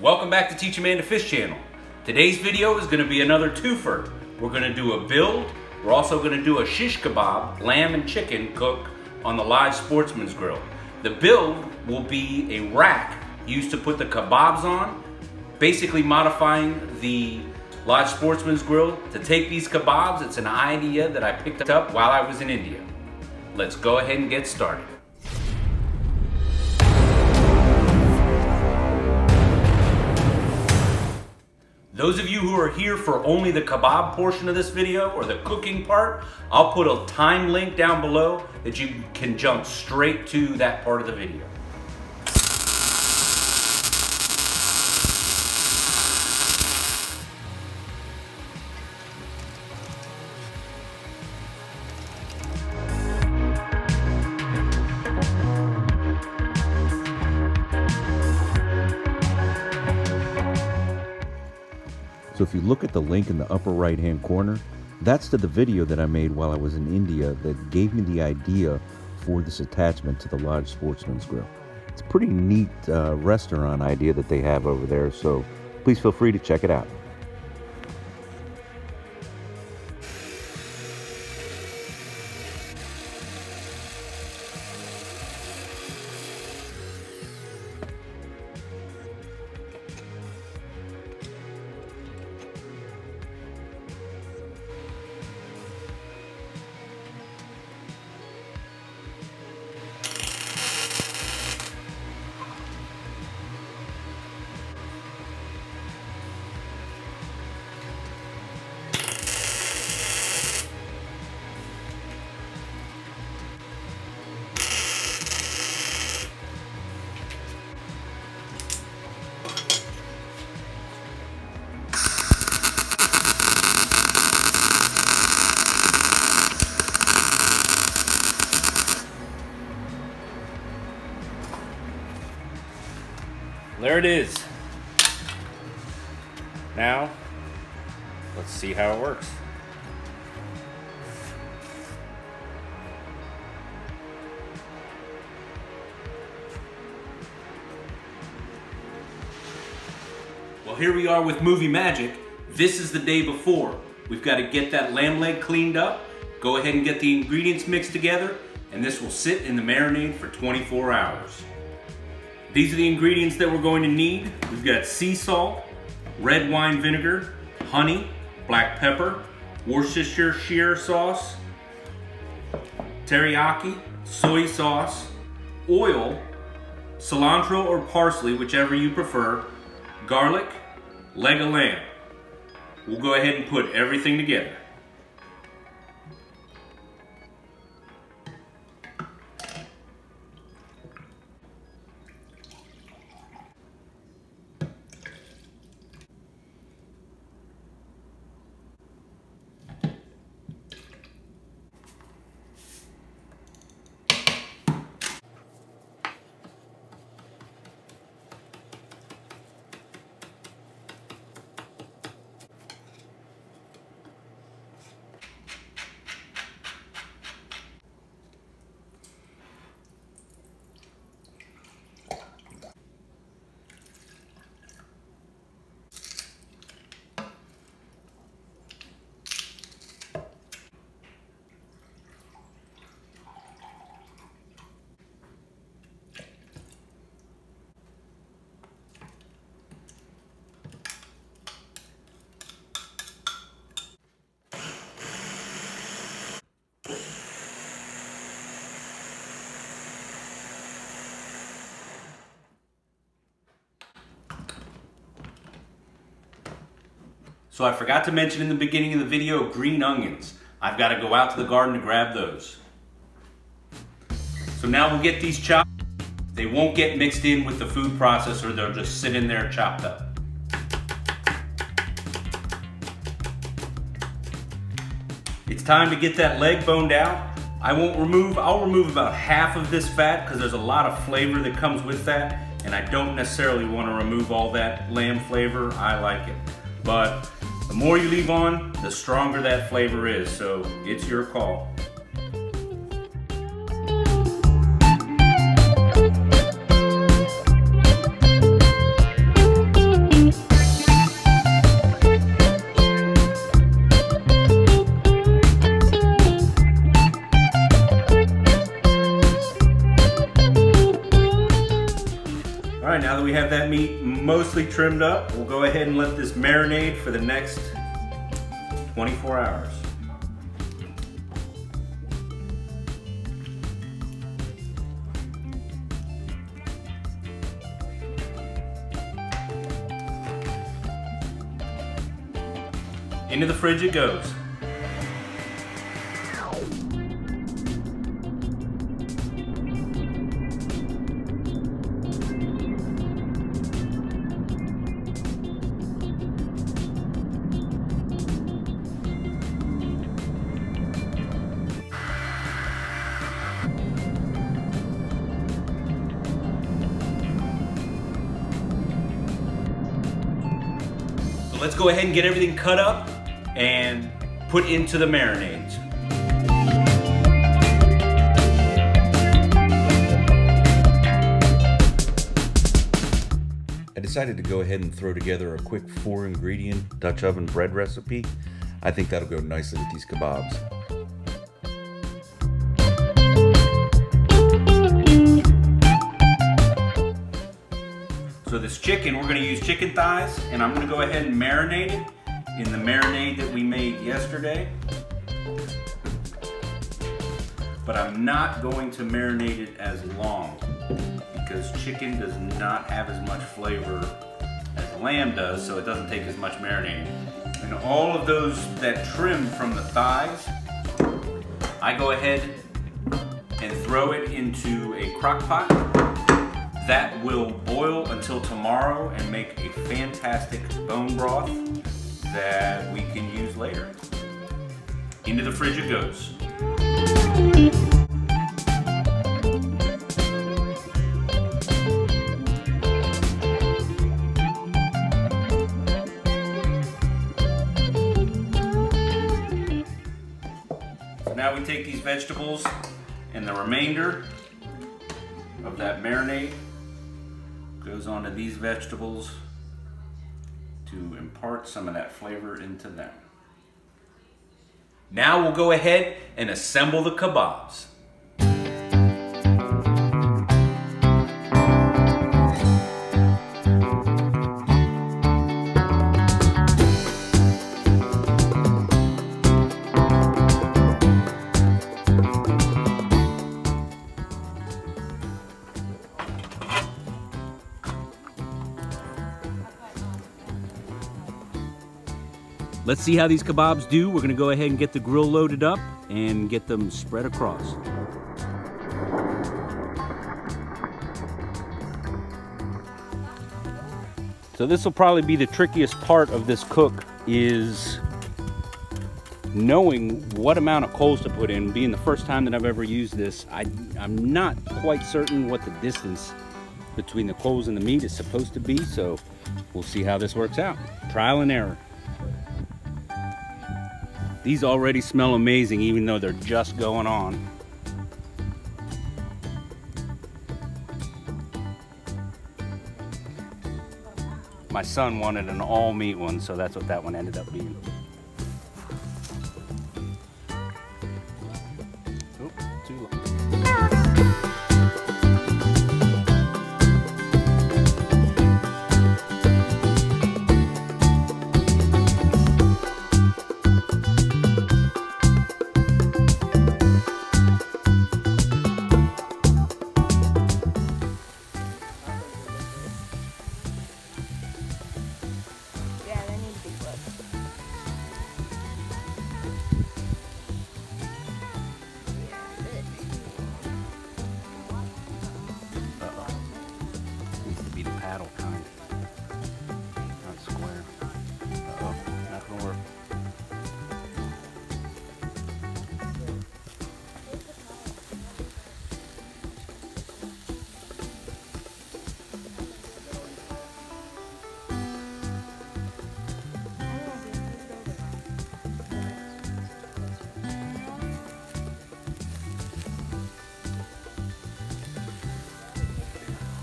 Welcome back to Teach a Man to Fish channel. Today's video is going to be another twofer. We're going to do a build. We're also going to do a shish kebab, lamb and chicken cook on the live Sportsman's Grill. The build will be a rack used to put the kebabs on, basically modifying the live Sportsman's Grill to take these kebabs. It's an idea that I picked up while I was in India. Let's go ahead and get started. Those of you who are here for only the kebab portion of this video, or the cooking part, I'll put a time link down below that you can jump straight to that part of the video. So if you look at the link in the upper right hand corner, that's to the video that I made while I was in India that gave me the idea for this attachment to the Lodge Sportsman's Grill. It's a pretty neat restaurant idea that they have over there, so please feel free to check it out. There it is. Now, let's see how it works. Well, here we are with movie magic. This is the day before. We've got to get that lamb leg cleaned up, go ahead and get the ingredients mixed together, and this will sit in the marinade for 24 hours. These are the ingredients that we're going to need. We've got sea salt, red wine vinegar, honey, black pepper, worcestershire sauce, teriyaki, soy sauce, oil, cilantro or parsley, whichever you prefer, garlic, leg of lamb. We'll go ahead and put everything together. So I forgot to mention in the beginning of the video, green onions. I've got to go out to the garden to grab those. So now we'll get these chopped. They won't get mixed in with the food processor, they'll just sit in there chopped up. It's time to get that leg boned out. I'll remove about half of this fat because there's a lot of flavor that comes with that, and I don't necessarily want to remove all that lamb flavor. I like it. But the more you leave on, the stronger that flavor is, so it's your call. All right, now that we have that meat mostly trimmed up, we'll go ahead and let this marinate for the next 24 hours. Into the fridge it goes. So let's go ahead and get everything cut up and put into the marinades. I decided to go ahead and throw together a quick 4-ingredient Dutch oven bread recipe. I think that'll go nicely with these kebabs. So this chicken, we're gonna use chicken thighs, and I'm gonna go ahead and marinate it in the marinade that we made yesterday. But I'm not going to marinate it as long because chicken does not have as much flavor as lamb does, so it doesn't take as much marinating. And all of those that trim from the thighs, I go ahead and throw it into a crock pot. That will boil until tomorrow and make a fantastic bone broth that we can use later. Into the fridge it goes. So now we take these vegetables and the remainder of that marinade goes onto these vegetables to impart some of that flavor into them. Now we'll go ahead and assemble the kebabs. Let's see how these kebabs do. We're gonna go ahead and get the grill loaded up and get them spread across. So this will probably be the trickiest part of this cook, is knowing what amount of coals to put in. Being the first time that I've ever used this, I'm not quite certain what the distance between the coals and the meat is supposed to be, so we'll see how this works out. Trial and error. These already smell amazing, even though they're just going on. My son wanted an all meat one, so that's what that one ended up being. Oh, too low. Paddle kind. Not square. Uh-oh, not gonna work.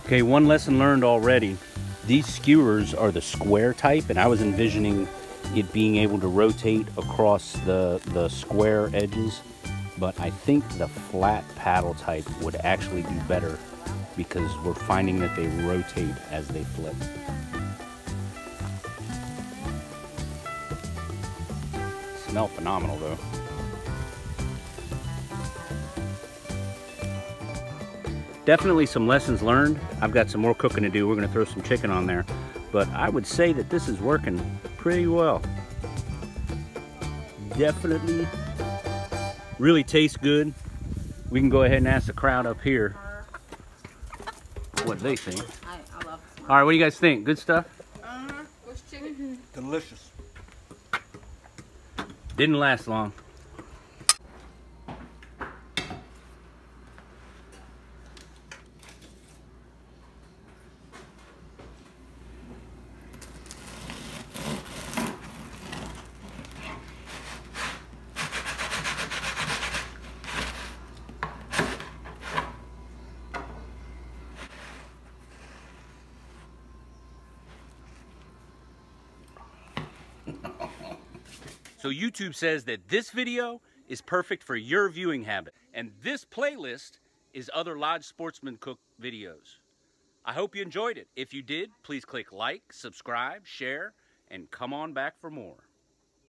Okay, one lesson learned already. These skewers are the square type, and I was envisioning it being able to rotate across the square edges, but I think the flat paddle type would actually do better because we're finding that they rotate as they flip. Smell phenomenal though. Definitely some lessons learned. I've got some more cooking to do. We're gonna throw some chicken on there. But I would say that this is working pretty well. Definitely really tastes good. We can go ahead and ask the crowd up here what they think. I love it. All right, what do you guys think? Good stuff? What's chicken? Delicious. Didn't last long. So YouTube says that this video is perfect for your viewing habit, and this playlist is other Lodge Sportsman Cook videos. I hope you enjoyed it. If you did, please click like, subscribe, share, and come on back for more.